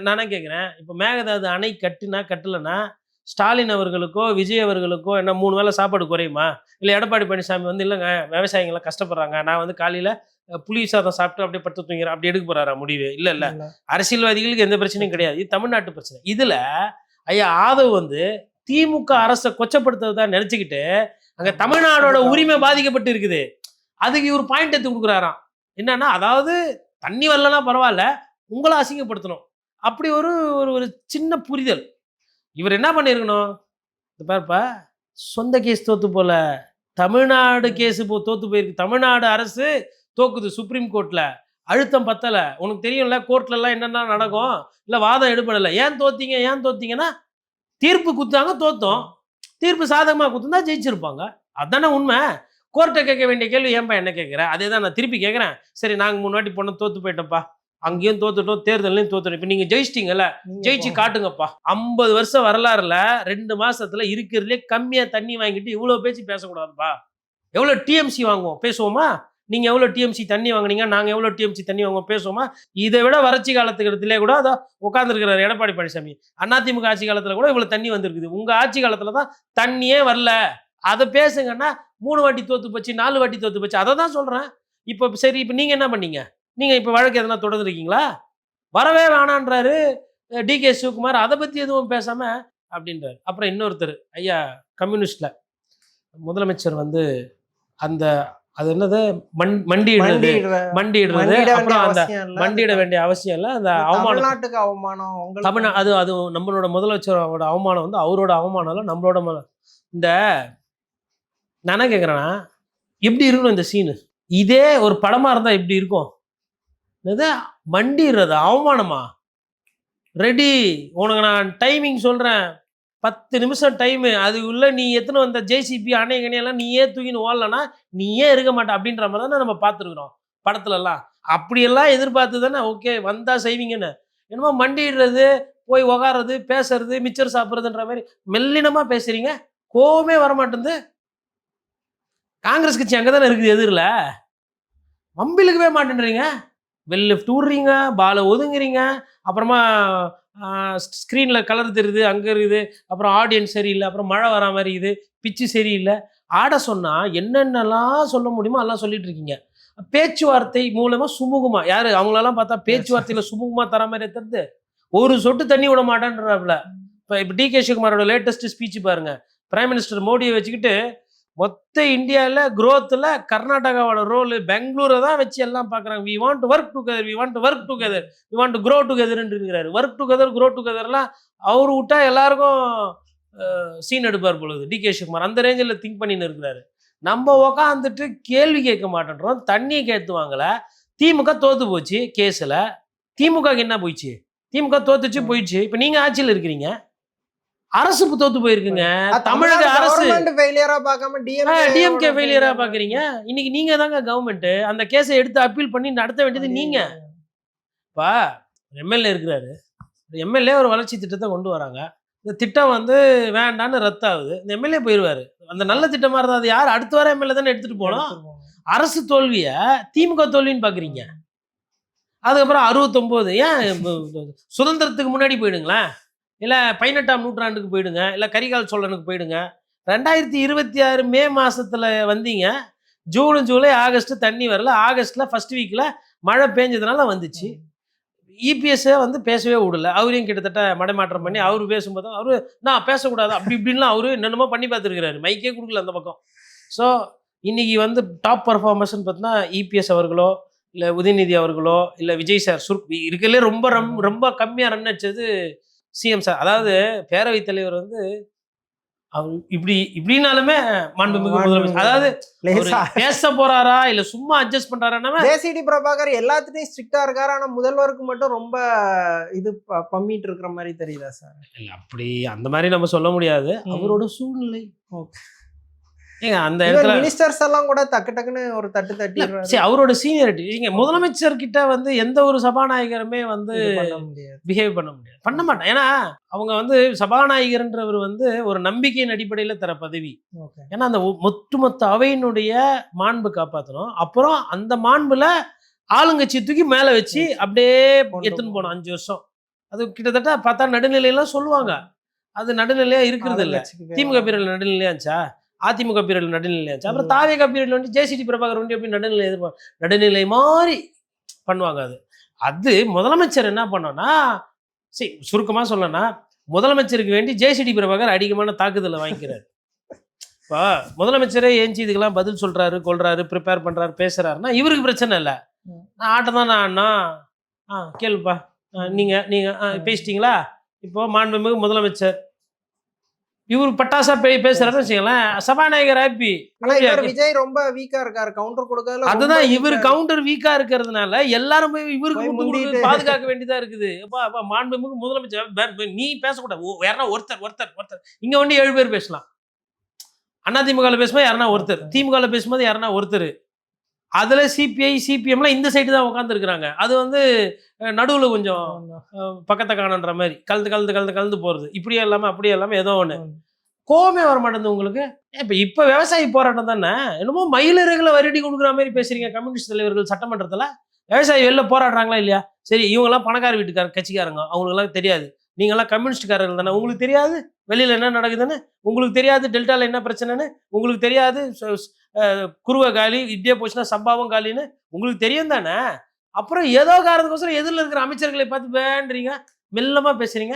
நானே கேட்குறேன், இப்போ மேகதாது அணை கட்டலைன்னா ஸ்டாலின் அவர்களுக்கோ விஜய் அவர்களுக்கோ என்ன 3 வேளை சாப்பாடு குறையுமா? இல்லை எடப்பாடி பழனிசாமி வந்து இல்லைங்க விவசாயிகள்லாம் கஷ்டப்படுறாங்க, நான் வந்து காலையில் புளி சாதம் சாப்பிட்டு அப்படியே படுத்து தூங்கிறேன், அப்படி எடுக்க போறாரா முடிவு? இல்லை. அரசியல்வாதிகளுக்கு எந்த பிரச்சனையும் கிடையாது, இது தமிழ்நாட்டு பிரச்சனை. இதுல ஐயா ஆதவ் வந்து திமுக அரசை கொச்சப்படுத்துறதா நினைச்சுக்கிட்டு அங்க தமிழ்நாடோட உரிமை பாதிக்கப்பட்டு இருக்குது. அதுக்கு இவர் பாயிண்ட் எடுத்து கொடுக்குறாராம். என்னன்னா, அதாவது தண்ணி வரலன்னா பரவாயில்ல, உங்களை அசிங்கப்படுத்தணும், அப்படி ஒரு ஒரு சின்ன புரிதல். இவர் என்ன பண்ணியிருக்கணும், பாருப்பா சொந்த கேஸ் தோத்து போல, தமிழ்நாடு கேஸ் தோத்து போயிருக்கு. தமிழ்நாடு அரசு தோக்குது சுப்ரீம் கோர்ட்ல, அழுத்தம் பத்தலை. உனக்கு தெரியும்ல கோர்ட்லலாம் என்னென்ன நடக்கும், இல்லை வாதம் எடுப்படலை. ஏன் தோத்தீங்கன்னா தீர்ப்பு குத்தாங்க, தோத்தோம். தீர்ப்பு சாதகமாக குத்துந்தா ஜெயிச்சிருப்பாங்க, அதுதானே உண்மை. கோர்ட்டை கேட்க வேண்டிய கேள்வி ஏன்பா என்ன கேட்குறேன், அதே தான் நான் திருப்பி கேட்குறேன். சரி நாங்கள் 3 வாட்டி போனோம், தோத்து போயிட்டோம்ப்பா, அங்கேயும் தோத்துட்டோம், தேர்தலையும் தோத்துட்டோம், இப்போ நீங்கள் ஜெயிச்சிட்டீங்கல்ல, ஜெயிச்சு காட்டுங்கப்பா. 50 வருஷம் வரலாறுல 2 மாசத்துல இருக்கிறதுலே கம்மியா தண்ணி வாங்கிட்டு இவ்வளோ பேச்சு பேசக்கூடாதுப்பா. எவ்வளோ டிஎம்சி வாங்குவோம் பேசுவோமா? நீங்கள் எவ்வளோ டிஎம்சி தண்ணி வாங்குனீங்க, நாங்கள் எவ்வளோ டிஎம்சி தண்ணி வாங்குவோம் பேசுவோமா? இதை விட வறட்சி காலத்துக்கிறதுலே கூட அதான் உட்காந்துருக்கிறார் எடப்பாடி பழனிசாமி. அதிமுக ஆட்சி காலத்தில் கூட இவ்வளோ தண்ணி வந்திருக்குது, உங்கள் ஆட்சி காலத்தில் தான் தண்ணியே வரல. அதை பேசுங்கன்னா 3 வாட்டி தோத்து போச்சு, 4 வாட்டி தோத்து போச்சு, அதை தான் சொல்கிறேன். இப்போ சரி, இப்போ நீங்கள் என்ன பண்ணீங்க, நீங்கள் இப்போ வழக்கு எதனா தொடர்ந்துருக்கீங்களா? வரவே வேணான்றாரு டிகே சிவகுமார், அதை பற்றி எதுவும் பேசாமல் அப்படின்றாரு. அப்புறம் இன்னொருத்தர் ஐயா கம்யூனிஸ்டில் முதலமைச்சர் வந்து அந்த அது என்னது மண்டிடுறது, அப்புறம் அந்த மண்டியிட வேண்டிய அவசியம் இல்லை, அந்த அவமானம் தமிழ்நாடு, அது நம்மளோட முதலமைச்சரோட அவமானம் வந்து அவரோட அவமானம் இல்லை, நம்மளோட. இந்த நான் என்ன கேட்குறேன்னா, எப்படி இருக்கணும் இந்த சீனு, இதே ஒரு படமாக இருந்தால் எப்படி இருக்கும்? மண்டிடுறது அவமானமா? ரெடி, உனக்கு நான் டைமிங் சொல்கிறேன், 10 நிமிஷம் டைமு, அதுக்குள்ளே நீ எத்தனை வந்த ஜேசிபி அணை கணியெல்லாம் நீயே தூக்கின்னு ஓடலன்னா நீயே இருக்க மாட்டேன் அப்படின்ற மாதிரி தானே நம்ம பார்த்துருக்குறோம் படத்துலலாம். அப்படியெல்லாம் எதிர்பார்த்து தானே ஓகே வந்தால் செய்வீங்கன்னு. என்னமோ மண்டிடுறது, போய் உகாறது, பேசுறது, மிச்சர் சாப்பிட்றதுன்ற மாதிரி மெல்லினமாக பேசுகிறீங்க, கோவமே வரமாட்டேங்குது. காங்கிரஸ் கட்சி அங்கே தானே இருக்குது எதிரில், மம்பிலுக்கவே மாட்டேன்றீங்க, வெல் லெஃப்ட் விட்றீங்க, பாலை ஒதுங்குறீங்க, அப்புறமா ஸ்க்ரீனில் கலர் தெரியுது அங்கே இருக்குது, அப்புறம் ஆடியன்ஸ் சரியில்லை, அப்புறம் மழை வரா மாதிரி இது, பிச்சு சரியில்லை. ஆட சொன்னால் என்னென்னலாம் சொல்ல முடியுமோ அதெல்லாம் சொல்லிட்டு இருக்கீங்க. பேச்சுவார்த்தை மூலமா சுமூகமா யாரு அவங்களெல்லாம் பார்த்தா பேச்சுவார்த்தையில சுமூகமா தர மாதிரி தருது. ஒரு சொட்டு தண்ணி விட மாட்டேன்றாப்புல. இப்போ டி.கே. சிவகுமாரோட லேட்டஸ்ட் ஸ்பீச் பாருங்க. பிரைம் மினிஸ்டர் மோடியை வச்சுக்கிட்டு மொத்த இந்தியாவில் growthல கர்நாடகாவோட ரோல் பெங்களூரை தான் வச்சு எல்லாம் பார்க்குறாங்க. We want to work together, we want to work together, we want to grow டுகெதர்ன்னு இருக்கிறாரு. ஒர்க் டுகெதர் க்ரோ டுகெதர்லாம் அவர் விட்டா எல்லாருக்கும் சீன் எடுப்பார் பொழுது டி.கே. சிவகுமார் அந்த ரேஞ்சில் திங்க் பண்ணின்னு இருக்கிறாரு. நம்ம உக்காந்துட்டு கேள்வி கேட்க மாட்டேன்றோம், தண்ணியை கேத்துவாங்கல. திமுக தோத்து போச்சு கேஸில். திமுகக்கு என்ன போயிடுச்சு? திமுக தோத்துச்சு போயிடுச்சு. இப்போ நீங்க ஆட்சியில் இருக்கிறீங்க, அரசு தோத்து போயிருக்குங்க. தமிழக அரசு ஃபெயிலியரா பார்க்காம டிஎம்கே ஃபெயிலியரா பாக்குறீங்க. இன்னைக்கு நீங்க தாங்க கவர்மெண்ட். அந்த கேஸை எடுத்து அப்பீல் பண்ணி நடத்த வேண்டியது நீங்க. பா எம்எல்ஏ இருக்கிறாரு, எம்எல்ஏ ஒரு வளர்ச்சி திட்டத்தை கொண்டு வராங்க. இந்த திட்டம் வந்து வேண்டான்னு ரத்தாகுது. இந்த எம்எல்ஏ போயிடுவாரு. அந்த நல்ல திட்டமா இருந்தால் அது யார் அடுத்த வாரம் எம்எல்ஏ தானே எடுத்துட்டு போனோம். அரசு தோல்வியை திமுக தோல்வின்னு பாக்குறீங்க. அதுக்கப்புறம் 69 ஏன் சுதந்திரத்துக்கு முன்னாடி போயிடுங்களேன், இல்லை 18ஆம் நூற்றாண்டுக்கு போயிடுங்க, இல்லை கரிகால் சோழனுக்கு போயிடுங்க. 2026 மே மாசத்துல வந்தீங்க. ஜூன் ஜூலை ஆகஸ்ட் தண்ணி வரல. ஆகஸ்ட்ல ஃபர்ஸ்ட் வீக்ல மழை பெஞ்சதுனால வந்துச்சு. இபிஎஸ்ஸை வந்து பேசவே விடல. அவரையும் கிட்டத்தட்ட மடைமாற்றம் பண்ணி அவரு பேசும்போது அவரு நான் பேசக்கூடாது அப்படி இப்படின்லாம் அவரு என்னென்னமோ பண்ணி பார்த்துருக்கிறாரு. மைக்கே கொடுக்கல அந்த பக்கம். ஸோ இன்னைக்கு வந்து டாப் பர்ஃபார்மன்ஸ்ன்னு பார்த்தீங்கன்னா இபிஎஸ் அவர்களோ, இல்லை உதயநிதி அவர்களோ, இல்லை விஜய் சார் இருக்கிறதுலே ரொம்ப ரொம்ப கம்மியாக ரன் அடிச்சது சிஎம் சார். அதாவது பேரவைத் தலைவர் வந்து அவர் இப்படினாலுமே மாண்புமிகு முதலமைச்சர். அதாவது பேச போறாரா இல்ல சும்மா அட்ஜஸ்ட் பண்றாரா? ஜேசிடி பிரபாகர் எல்லாத்துலயும் ஸ்ட்ரிக்டா இருக்காரு, ஆனா முதல்வருக்கு மட்டும் ரொம்ப இது பம்மிட்டு இருக்கிற மாதிரி தெரியுதா சார்? இல்ல அப்படி அந்த மாதிரி நம்ம சொல்ல முடியாது. அவரோட சூழ்நிலை. ஏங்க அந்த இடத்துல மினிஸ்டர்ஸ் எல்லாம் கூட டக்கு டக்குன்னு ஒரு தட்டு தட்டி சரி அவரோட சீனியரிட்டி. நீங்க முதலமைச்சர் கிட்ட வந்து எந்த ஒரு சபாநாயகருமே வந்து பிஹேவ் பண்ண முடியாது, பண்ண மாட்டேன். ஏன்னா அவங்க வந்து சபாநாயகர்ன்றவர் வந்து ஒரு நம்பிக்கையின் அடிப்படையில் தர பதவி. ஏன்னா அந்த மொத்த அவையினுடைய மாண்பு காப்பாற்றணும். அப்புறம் அந்த மாண்புல ஆளுங்கட்சி தூக்கி மேல வச்சு அப்படியே எடுத்துன்னு போனோம் 5 வருஷம். அது கிட்டத்தட்ட பார்த்தா நடுநிலையெல்லாம் சொல்லுவாங்க, அது நடுநிலையா இருக்கிறது இல்லை. திமுக பீரியட் நடுநிலையா இருந்துச்சா, அதிமுக பீரியட் நடுநிலையாச்சு. அப்புறம் தாவேகா பீரியட்ல வந்து ஜேசிடி பிரபாகர் வந்து எப்படி நடுநிலை மாதிரி பண்ணுவாங்க. அது முதலமைச்சர் என்ன பண்ணோன்னா, சரி சுருக்கமா சொல்லணும்னா முதலமைச்சருக்கு வேண்டி ஜேசிடி பிரபாகர் அதிகமான தாக்குதலை வாங்கிக்கிறாரு. இப்போ முதலமைச்சரே ஏஞ்சி இதுக்கெல்லாம் பதில் சொல்றாரு, கொள்றாரு, ப்ரிப்பேர் பண்றாரு, பேசுறாருன்னா இவருக்கு பிரச்சனை இல்லை. நான் ஆட்டம் தான் நான் அண்ணா கேளுப்பா நீங்க பேசிட்டீங்களா? இப்போ மாண்புமிகு முதலமைச்சர் இவர் பட்டாசா பேசுறாருன்னு வச்சுங்களேன், சபாநாயகர் ஹாப்பி. விஜய் ரொம்ப வீக்கா இருக்காரு, கவுண்டர் கொடுக்கறதுல. அதுதான் இவர் கவுண்டர் வீக்கா இருக்கிறதுனால எல்லாரும் போய் இவருக்கு பாதுகாக்க வேண்டியதா இருக்குது. மாண்புமிகு முதலமைச்சர் நீ பேசக்கூடாது, யாருன்னா ஒருத்தர் இங்க வந்து 7 பேர் பேசலாம். அதிமுக பேசும்போது யாருன்னா ஒருத்தர், திமுக பேசும்போது யாருன்னா ஒருத்தர். அதுல சிபிஐ சிபிஎம்லாம் இந்த சைடு தான் உட்காந்து இருக்கிறாங்க. அது வந்து நடுவில் கொஞ்சம் பக்கத்தை காணன்ற மாதிரி கலந்து போறது. இப்படியே இல்லாம அப்படியே இல்லாம ஏதோ ஒண்ணு. கோவமே வர மாட்டேங்குது உங்களுக்கு. இப்ப விவசாயி போராட்டம் தானே, என்னமோ மயிலறுகளை வருடி கொடுக்குற மாதிரி பேசுறீங்க. கம்யூனிஸ்ட் தலைவர்கள் சட்டமன்றத்துல விவசாயி வெளில போராடுறாங்களா இல்லையா? சரி இவங்கெல்லாம் பணக்கார வீட்டுக்கார கட்சிக்காரங்க, அவங்களுக்குலாம் தெரியாது. நீங்கெல்லாம் கம்யூனிஸ்ட்காரர்கள் தானே, உங்களுக்கு தெரியாது வெளியில என்ன நடக்குதுன்னு, உங்களுக்கு தெரியாது டெல்டால என்ன பிரச்சனைன்னு, உங்களுக்கு தெரியாது குருவை காலி இப்படியே போச்சுன்னா சம்பாவம் காலின்னு உங்களுக்கு தெரியும் தானே. அப்புறம் ஏதோ காரணத்துக்கோசரம் எதிரில் இருக்கிற அமைச்சர்களை பார்த்து வேண்டுறீங்க, மெல்லமா பேசுறீங்க.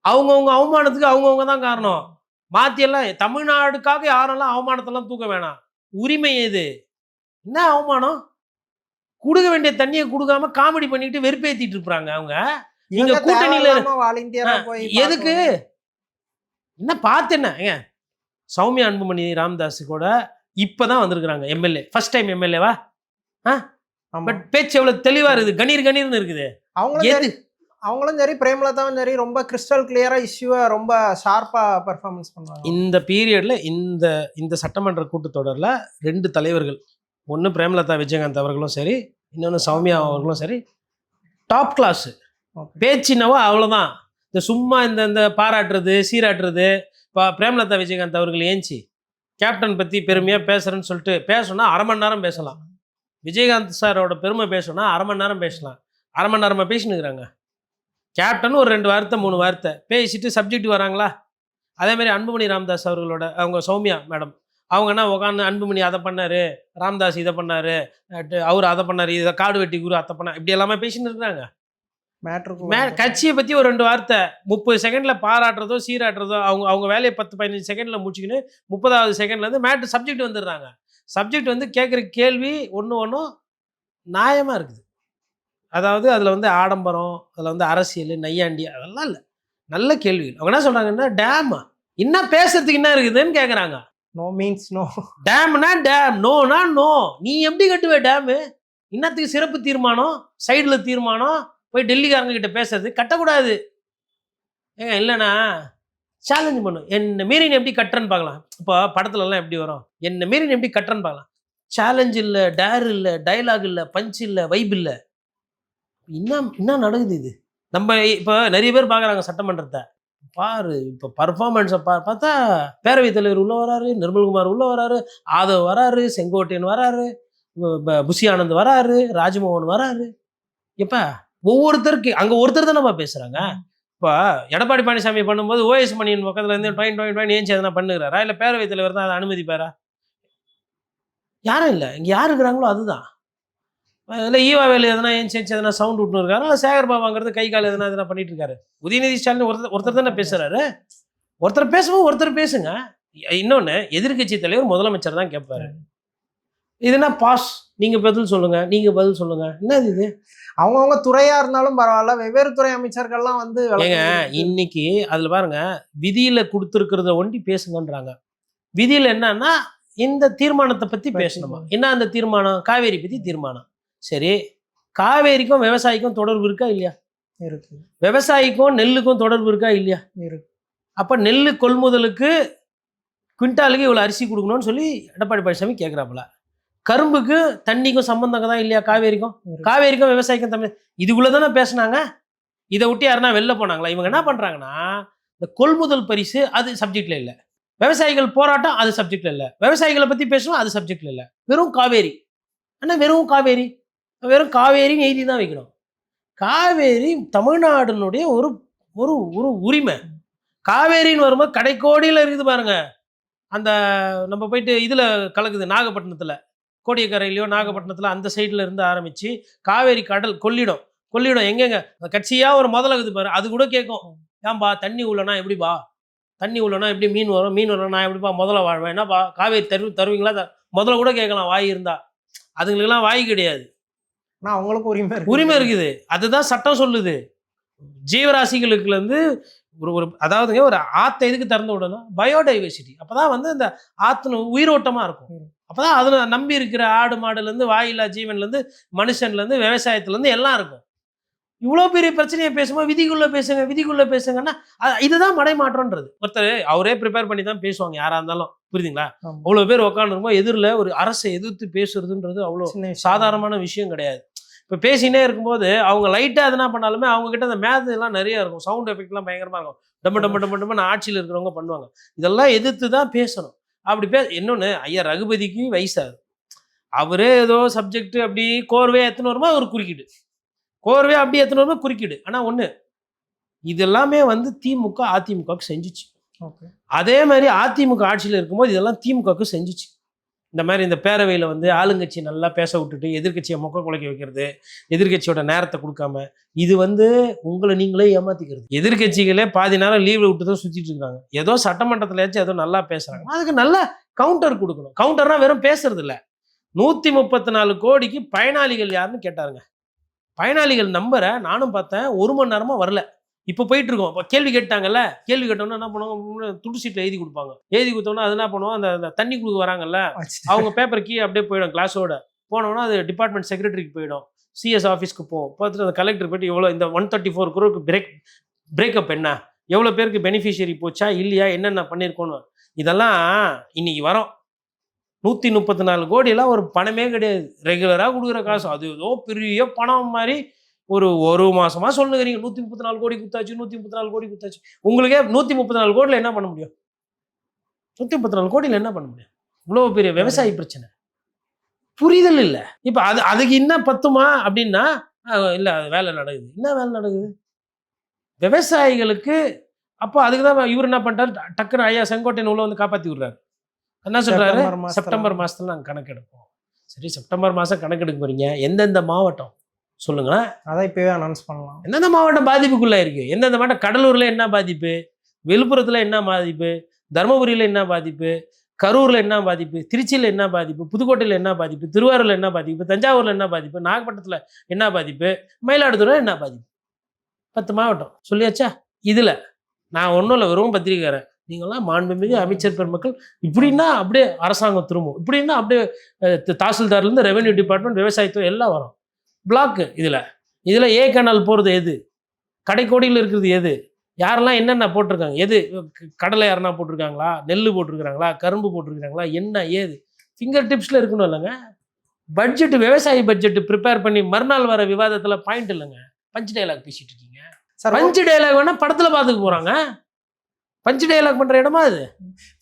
அவங்கவுங்க அவமானத்துக்கு அவங்கவுங்க தான் காரணம். மாத்தியெல்லாம் தமிழ்நாடுக்காக யாரெல்லாம் அவமானத்தெல்லாம் தூக்க வேணாம். உரிமை எது? என்ன அவமானம்? கொடுக்க வேண்டிய தண்ணியை கொடுக்காம காமெடி பண்ணிட்டு வெறுப்பேத்திட்டு இருப்பாங்க அவங்க. நீங்க கூட்டணியில எதுக்கு என்ன பார்த்து என்ன? சௌமியா அன்புமணி ராமதாஸ் கூட இப்பதான் வந்திருக்கிறாங்க எம்எல்ஏ, ஃபர்ஸ்ட் டைம் எம்எல்ஏவா? பட் பேச்சு எவ்வளவு தெளிவா இருக்குது, கணீர்னு இருக்குது. அவங்களும் சரி பிரேமலதாவும் சரி ரொம்ப கிறிஸ்டல் கிளியரா இஷ்யூவை ரொம்ப ஷார்ப்பா பெர்ஃபார்மன்ஸ் பண்ணுவாங்க. இந்த பீரியட்ல இந்த சட்டமன்ற கூட்டத்தொடரில் 2 தலைவர்கள், ஒன்று பிரேமலதா விஜயகாந்த் அவர்களும் சரி, இன்னொன்று சௌமியா அவர்களும் சரி, டாப் கிளாஸ் பேச்சினவோ அவ்வளோதான். இந்த சும்மா இந்த பாராட்டுறது சீராட்டுறது. இப்போ பிரேமலதா விஜயகாந்த் அவர்கள் ஏஞ்சி கேப்டன் பற்றி பெருமையாக பேசுகிறேன்னு சொல்லிட்டு பேசணும்னா 1/2 மணி நேரம் பேசலாம். விஜயகாந்த் சாரோட பெருமை பேசணும்னா 1/2 மணி நேரம் பேசலாம். 1/2 மணி நேரமாக பேசினுக்கிறாங்க. கேப்டன் ஒரு 2 வார்த்தை 3 வார்த்தை பேசிட்டு சப்ஜெக்ட் வராங்களா? அதேமாதிரி அன்புமணி ராமதாஸ் அவர்களோட அவங்க சௌமியா மேடம் அவங்க என்ன உட்காந்து அன்புமணி அதை பண்ணாரு, ராமதாஸ் இதை பண்ணாரு, அவர் அதை பண்ணாரு, இதை காடு வெட்டி குரு அதை பண்ணார், இப்படி எல்லாமே பேசின்னு இருக்கிறாங்க. கட்சியை பற்றி ஒரு 2 வார்த்தை 30 செகண்டில் பாராட்டுறதோ சீராட்டுறதோ அவங்க அவங்க வேலையை 10-15 செகண்டில் முடிச்சுக்கின்னு 30வது செகண்ட்லேருந்து மேட்ரு சப்ஜெக்ட் வந்துடுறாங்க. சப்ஜெக்ட் வந்து கேட்குற கேள்வி ஒன்றும் நியாயமாக இருக்குது. அதாவது அதில் வந்து ஆடம்பரம், அதில் வந்து அரசியல், நையாண்டி அதெல்லாம் இல்லை. நல்ல கேள்விகள். அவங்க என்ன சொல்கிறாங்கன்னா, டேமா என்ன பேசுறதுக்கு என்ன இருக்குதுன்னு கேட்குறாங்க. No means no. டேம்னா டேம், நோனா நோ. நீ எப்படி கட்டுவே டேமு? இன்னத்துக்கு சிறப்பு தீர்மானம், சைடில் தீர்மானம், போய் டெல்லிக்காரங்க கிட்ட பேசுறது கட்டக்கூடாது. ஏங்க இல்லைண்ணா சேலஞ்ச் பண்ணும். என்ன மீறி நீ எப்படி கட்டுறன்னு பார்க்கலாம். இப்போ படத்துலலாம் எப்படி வரும், என்ன மீறி நீ எப்படி கட்டுறன்னு பார்க்கலாம். சேலஞ்ச் இல்லை, டேர் இல்லை, டைலாக் இல்லை, பஞ்ச் இல்லை, வைப் இல்லை. என்ன நடக்குது இது? நம்ம இப்போ நிறைய பேர் பார்க்குறாங்க சட்டமன்றத்தை. பாரு இப்போ பர்ஃபார்மன்ஸை பார்த்தா பேரவைத் தலைவர் உள்ளே வராரு, நிர்மல்குமார் உள்ளே வராரு, ஆதவ் வராரு, செங்கோட்டையன் வராரு, புஷி ஆனந்த் வராரு, ராஜ்மோகன் வராரு. எப்போ ஒவ்வொருத்தருக்கு அங்கே ஒருத்தர் தானேப்பா பேசுகிறாங்க. இப்போ எடப்பாடி பழனிசாமி பண்ணும்போது ஓஎஸ் மணியின் பக்கத்தில் இருந்து டொயின் ஏஞ்சி எதனா பண்ணுகிறாரா, இல்லை பேரவைத் தலைவர் தான் அதை அனுமதிப்பாரா? யாரும் இல்லை. இங்கே யார் இருக்கிறாங்களோ அதுதான். இல்லை ஈவாவேலு எதனா ஏஞ்சி எதனா சவுண்ட் விட்டுன்னு இருக்காரு, இல்லை சேகர் பாபாங்கிறது கை கால் எதனா பண்ணிட்டு இருக்காரு. உதயநிதி ஸ்டாலின் ஒருத்தர் தானே பேசுறாரு. ஒருத்தர் பேசும்போது ஒருத்தர் பேசுங்க. இன்னொன்று, எதிர்கட்சி தலைவர் முதலமைச்சர் தான் கேட்பாரு. இதுனா பாஸ், நீங்க பதில் சொல்லுங்க, நீங்க பதில் சொல்லுங்க. என்னது இது? அவங்கவுங்க துறையா இருந்தாலும் பரவாயில்ல, வெவ்வேறு துறை அமைச்சர்கள்லாம் வந்து ஏங்க இன்னைக்கு அதுல பாருங்க, விதியில கொடுத்துருக்கிறத ஒண்டி பேசுங்கன்றாங்க. விதியில என்னன்னா இந்த தீர்மானத்தை பத்தி பேசணுமா? என்ன அந்த தீர்மானம்? காவேரி பத்தி தீர்மானம். சரி, காவேரிக்கும் விவசாயிக்கும் தொடர்பு இருக்கா இல்லையா? இருக்கு. விவசாயிக்கும் நெல்லுக்கும் தொடர்பு இருக்கா இல்லையா? இருக்கு. அப்ப நெல்லு கொள்முதலுக்கு குவிண்டாலுக்கு இவ்வளவு அரிசி கொடுக்கணும்னு சொல்லி எடப்பாடி பழனிசாமி கேட்கிறாப்புல. கரும்புக்கு தண்ணிக்கும் சம்பந்தங்க தான் இல்லையா? காவேரிக்கும் விவசாயிக்கும் தமிழ் இதுக்குள்ள தானே பேசினாங்க. இதை விட்டு யாருன்னா வெளில போனாங்களா? இவங்க என்ன பண்றாங்கன்னா, இந்த கொள்முதல் பரிசு அது சப்ஜெக்ட்ல இல்லை, விவசாயிகள் போராட்டம் அது சப்ஜெக்ட்ல இல்லை, விவசாயிகளை பத்தி பேசணும் அது சப்ஜெக்ட்ல இல்லை, வெறும் காவேரி. ஆனால் வெறும் காவேரின்னு எழுதி தான் வைக்கணும். காவேரி தமிழ்நாடுனுடைய ஒரு ஒரு ஒரு உரிமை. காவேரின்னு வரும்போது கடைக்கோடியில் இருக்குது பாருங்க. அந்த நம்ம போயிட்டு இதில் கலக்குது நாகப்பட்டினத்தில், கோடியக்கரையிலையோ நாகப்பட்டினத்தில் அந்த சைடில் இருந்து ஆரம்பித்து காவேரி கடல் கொள்ளிடம் எங்கெங்க கட்சியாக ஒரு முதலகுது பாரு, அது கூட கேட்கும். ஏன்பா தண்ணி உள்ளனா எப்படிப்பா, தண்ணி உள்ளனா எப்படி மீன் வரும் நான் எப்படிப்பா முதல்ல வாழ்வேன், என்னப்பா காவேரி தருவீங்களா? முதல்ல கூட கேட்கலாம் வாய் இருந்தா. அதுங்களுக்கெல்லாம் வாய் கிடையாது. ஆனால் அவங்களுக்கு உரிமை இருக்குது. அதுதான் சட்டம் சொல்லுது. ஜீவராசிகளுக்கு வந்து ஒரு அதாவதுங்க, ஒரு ஆற்றை எதுக்கு திறந்து விடணும்? பயோடைவர்சிட்டி. அப்போதான் வந்து இந்த ஆற்று உயிரோட்டமாக இருக்கும். அப்போதான் அதில் நம்பி இருக்கிற ஆடு மாடுலேருந்து, வாயில்லா ஜீவன்லேருந்து, மனுஷன்லேருந்து, விவசாயத்துலேருந்து எல்லாம் இருக்கும். இவ்வளோ பெரிய பிரச்சனையை பேசும்போது விதிக்குள்ளே பேசுங்கன்னா இதுதான் மடைமாற்றம்ன்றது. ஒருத்தர் அவரே ப்ரிப்பேர் பண்ணி தான் பேசுவாங்க யாராக இருந்தாலும், புரியுதுங்களா? அவ்வளோ பேர் உட்காந்துருக்கும்போது எதிரில் ஒரு அரசை எதிர்த்து பேசுறதுன்றது அவ்வளோ சாதாரணமான விஷயம் கிடையாது. இப்போ பேசினே இருக்கும்போது அவங்க லைட்டாக எதுனா பண்ணாலுமே அவங்ககிட்ட அந்த மேத் எல்லாம் நிறைய இருக்கும், சவுண்ட் எஃபெக்ட்லாம் பயங்கரமாக இருக்கும். டம்ம ஆட்சியில் இருக்கிறவங்க பண்ணுவாங்க. இதெல்லாம் எதிர்த்து தான் பேசணும். அப்படி இன்னொன்று, ஐயா ரகுபதிக்கு வயசாகுது, அவரே ஏதோ சப்ஜெக்ட் அப்படி கோர்வையாக எத்தனை வருமா ஒரு குறுக்கிடு, கோர்வையாக அப்படி எத்தனை வருமா குறுக்கிடு. ஆனால் ஒன்று, இதெல்லாமே வந்து திமுக அதிமுகவுக்கு செஞ்சிச்சு. அதே மாதிரி அதிமுக ஆட்சியில் இருக்கும்போது இதெல்லாம் திமுகவுக்கு செஞ்சிச்சு. இந்த மாதிரி இந்த பேரவையில் வந்து ஆளுங்கட்சி நல்லா பேச விட்டுட்டு எதிர்கட்சியை மொக்க குலைக்க வைக்கிறது, எதிர்கட்சியோட நேரத்தை கொடுக்காம, இது வந்து உங்களை நீங்களே ஏமாத்திக்கிறது. எதிர்கட்சிகளே பாதி நேரம் லீவில் விட்டு தான் சுற்றிட்டு இருக்காங்க. ஏதோ சட்டமன்றத்திலேயாச்சும் ஏதோ நல்லா பேசுகிறாங்க, அதுக்கு நல்ல கவுண்டர் கொடுக்கணும். கவுண்டர்னா வெறும் பேசுறது இல்லை. 134 கோடிக்கு பயனாளிகள் யாருன்னு கேட்டாருங்க. பயனாளிகள் நம்பரை நானும் பார்த்தேன், 1 மணி நேரமாக வரல. இப்போ போயிட்டு இருக்கோம். இப்போ கேள்வி கேட்டாங்கல்ல, கேள்வி கேட்டோம்னா என்ன பண்ணுவாங்க, துண்டு சீட்டில் எழுதி கொடுப்பாங்க. எழுதி கொடுத்தோம்னா அது என்ன பண்ணுவோம், அந்த தண்ணி கொடுக்க வராங்கல்ல, அவங்க பேப்பர் கீ அப்படியே போயிடும். கிளாஸோட போனோம்னா அது டிபார்ட்மெண்ட் செக்ரட்டரிக்கு போயிடும், சிஎஸ் ஆஃபீஸ்க்கு போகும். பார்த்துட்டு அந்த கலெக்டர் போய்ட்டு எவ்வளோ இந்த 134 crore பிரேக்கப் என்ன, எவ்வளோ பேருக்கு பெனிஃபிஷியரி போச்சா இல்லையா, என்னென்ன பண்ணியிருக்கோன்னு இதெல்லாம் இன்னைக்கு வரோம். 134 கோடியெல்லாம் ஒரு பணமே கிடையாது, ரெகுலராக கொடுக்குற காசு. அது ஏதோ பெரிய பணம் மாதிரி ஒரு மாசமா சொல்லுங்கிறீங்க. 134 கோடி குத்தாச்சு, 134 கோடி குத்தாச்சு. உங்களுக்கே 134 கோடியில் என்ன பண்ண முடியும்? 134 கோடியில் என்ன பண்ண முடியும்? இவ்வளோ பெரிய விவசாய பிரச்சனை, புரிதல் இல்லை. இப்போ அதுக்கு என்ன பத்துமா அப்படின்னா, இல்லை வேலை நடக்குது. என்ன வேலை நடக்குது விவசாயிகளுக்கு? அப்போ அதுக்கு தான் இவர் என்ன பண்ணிட்டார், டக்குன்னு ஐயா செங்கோட்டையன் உள்ள வந்து காப்பாற்றி விடுறாரு. என்ன சொல்றாரு? செப்டம்பர் மாசத்துல. செப்டம்பர் மாசத்துல நாங்கள் கணக்கெடுப்போம். சரி, செப்டம்பர் மாசம் கணக்கெடுக்க போறீங்க, எந்தெந்த மாவட்டம் சொல்லுங்களேன். அதை இப்பவே அனௌன்ஸ் பண்ணலாம். எந்தெந்த மாவட்டம் பாதிப்புக்குள்ள இருக்கு? எந்தெந்த மாவட்டம்? கடலூர்ல என்ன பாதிப்பு, விழுப்புரத்துல என்ன பாதிப்பு, தருமபுரியில என்ன பாதிப்பு, கரூர்ல என்ன பாதிப்பு, திருச்சியில என்ன பாதிப்பு, புதுக்கோட்டையில என்ன பாதிப்பு, திருவாரூர்ல என்ன பாதிப்பு, தஞ்சாவூர்ல என்ன பாதிப்பு, நாகப்பட்டினத்துல என்ன பாதிப்பு, மயிலாடுதுறை என்ன பாதிப்பு? 10 மாவட்டம் சொல்லியாச்சா? இதுல நான் ஒன்றும் இல்லை, வெறும் பத்திரிக்கையாரன். நீங்களாம் மாண்புமிகு அமைச்சர் பெருமக்கள் இப்படின்னா அப்படியே அரசாங்கம் திரும்பும், இப்படின்னா அப்படியே தாசில்தார்லேருந்து ரெவென்யூ டிபார்ட்மெண்ட், விவசாயத்துறை எல்லாம் வரும். பிளாக்கு இதில் ஏ கேனால் போகிறது எது, கடைக்கோடியில் இருக்கிறது எது, யாரெல்லாம் என்னென்ன போட்டிருக்காங்க, எது கடலை யாருன்னா போட்டிருக்காங்களா, நெல் போட்டிருக்கிறாங்களா, கரும்பு போட்டிருக்கிறாங்களா, என்ன ஏது ஃபிங்கர் டிப்ஸில் இருக்கணும் இல்லைங்க. பட்ஜெட்டு, விவசாய பட்ஜெட்டு ப்ரிப்பேர் பண்ணி மறுநாள் வர விவாதத்தில் பாயிண்ட் இல்லைங்க. பஞ்ச் டயலாக் பேசிட்டு இருக்கீங்க. பஞ்ச் டயலாக் வேணா படத்தில் பார்த்துக்க போகிறாங்க. பஞ்ச் டயலாக் பண்ணுற இடமா அது?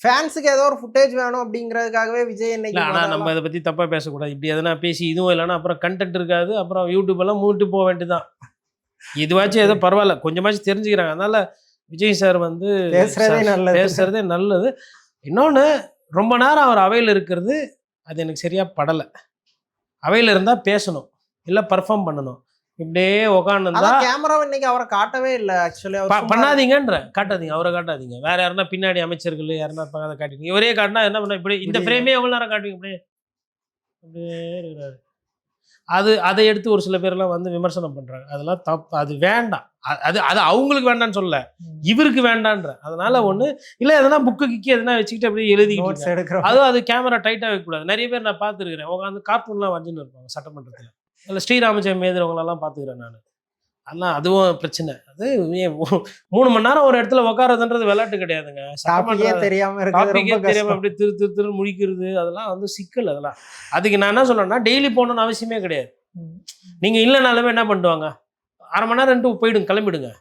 ஃபேன்ஸுக்கு ஏதோ ஒரு ஃபுட்டேஜ் வேணும் அப்படிங்கிறதுக்காகவே விஜய் இன்னைக்கு ஆனால் நம்ம இதை பற்றி தப்பாக பேசக்கூடாது. இப்படி எதனா பேசி இதுவும் இல்லைன்னா அப்புறம் கண்டென்ட் இருக்காது, அப்புறம் யூடியூப் எல்லாம் மூட்டு போக வேண்டியதுதான். இதுவாச்சும் ஏதோ பரவாயில்ல, கொஞ்சமாச்சும் தெரிஞ்சுக்கிறாங்க. அதனால விஜய் சார் வந்து பேசுறதே நல்லது. இன்னொன்று, ரொம்ப நேரம் அவர் அவையில் இருக்கிறது அது எனக்கு சரியா படலை. அவையில் இருந்தால் பேசணும், இல்லை பர்ஃபார்ம் பண்ணணும். இப்படியே உட்காந்துருந்தா கேமரா இன்னைக்கு அவரை காட்டவே இல்லை. ஆக்சுவலி பண்ணாதீங்கன்ற, காட்டாதீங்க, அவரை காட்டாதீங்க. வேற யாருன்னா பின்னாடி அமைச்சர்கள் யாருன்னா இருப்பாங்க, அதை காட்டுங்க. இவரே காட்டினா என்ன பண்ண, இப்படி இந்த ஃப்ரேமே எவ்வளோ நேரம் காட்டுவீங்க? அப்படியே இருக்கிறாரு. அதை எடுத்து ஒரு சில பேர்லாம் வந்து விமர்சனம் பண்றாங்க. அதெல்லாம் தப்பு, அது வேண்டாம். அது அவங்களுக்கு வேண்டான்னு சொல்ல, இவருக்கு வேண்டான்ற. அதனால ஒண்ணு இல்ல, எதனா புக்கு கிக்கி எதனா வச்சுக்கிட்டு அப்படியே எழுதிக்கிட்டு, அதுவும் அது கேமரா டைட்டா வைக்கக்கூடாது. நிறைய பேர் நான் பார்த்துருக்கிறேன், உட்காந்து கார்ட்டூன்லாம் வரைஞ்சுன்னு இருப்பாங்க சட்டமன்றத்தில். இல்லை ஸ்ரீராமஜெயம் மேதுறவங்களெல்லாம் பார்த்துக்கிறேன் நான். அதெல்லாம் அதுவும் பிரச்சனை. அது 3 மணி நேரம் ஒரு இடத்துல உட்காரதுன்றது விளையாட்டு கிடையாதுங்க. தெரியாம அப்படி திரு முழிக்கிறது, அதெல்லாம் வந்து சிக்கல். அதெல்லாம் அதுக்கு நான் என்ன சொல்றேன்னா, டெய்லி போகணும்னு அவசியமே கிடையாது. நீங்க இல்லைனாலுமே என்ன பண்ணுவாங்க, அரை மணி நேரம் போயிடுங்க, கிளம்பிடுங்க.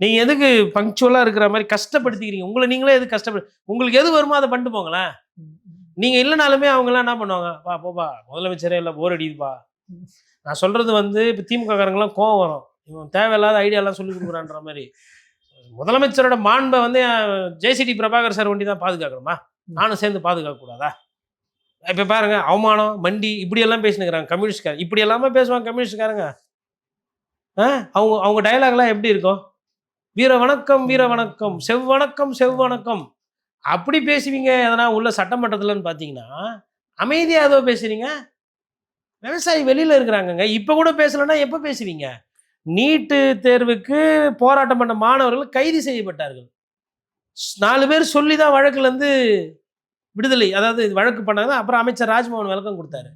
நீங்க எதுக்கு பங்க்சுவலா இருக்கிற மாதிரி கஷ்டப்படுத்திக்கிறீங்க உங்களை நீங்களே? எது கஷ்டப்படு, உங்களுக்கு எது வருமோ அதை பண்ணிட்டு போங்களேன். நீங்க இல்லைனாலுமே அவங்கெல்லாம் என்ன பண்ணுவாங்க, போப்பா முதலமைச்சரே இல்லை, போர் அடிக்குதுப்பா. நான் சொல்றது வந்து இப்போ திமுக காரங்கெல்லாம் கோவம் வரும், இவன் தேவையில்லாத ஐடியாலாம் சொல்லி கொடுக்குறான்ற மாதிரி. முதலமைச்சரோட மாண்பை வந்து ஜேசிடி பிரபாகர் சார் வண்டி தான் பாதுகாக்கணுமா? நானும் சேர்ந்து பாதுகாக்க கூடாதா? இப்போ பாருங்க, அவமானம் மண்டி இப்படியெல்லாம் பேசினுக்கிறாங்க கம்யூனிஸ்ட்காரங்க. இப்படி எல்லாமே பேசுவாங்க கம்யூனிஸ்ட்காரங்க. அவங்க டயலாக்லாம் எப்படி இருக்கும்? வீர வணக்கம், வீர வணக்கம், செவ்வணக்கம், செவ்வணக்கம், அப்படி பேசுவீங்க. எதனா உள்ள சட்டமன்றத்துலன்னு பார்த்தீங்கன்னா அமைதியாக ஏதோ பேசுறீங்க. விவசாயி வெளியில் இருக்கிறாங்கங்க, இப்போ கூட பேசலைன்னா எப்போ பேசுவீங்க? நீட்டு தேர்வுக்கு போராட்டம் பண்ண மாணவர்கள் கைது செய்யப்பட்டார்கள். 4 பேர் சொல்லி தான் வழக்குலேருந்து விடுதலை, அதாவது வழக்கு பண்ணாங்க. அப்புறம் அமைச்சர் ராஜ்மோகன் விளக்கம் கொடுத்தாரு.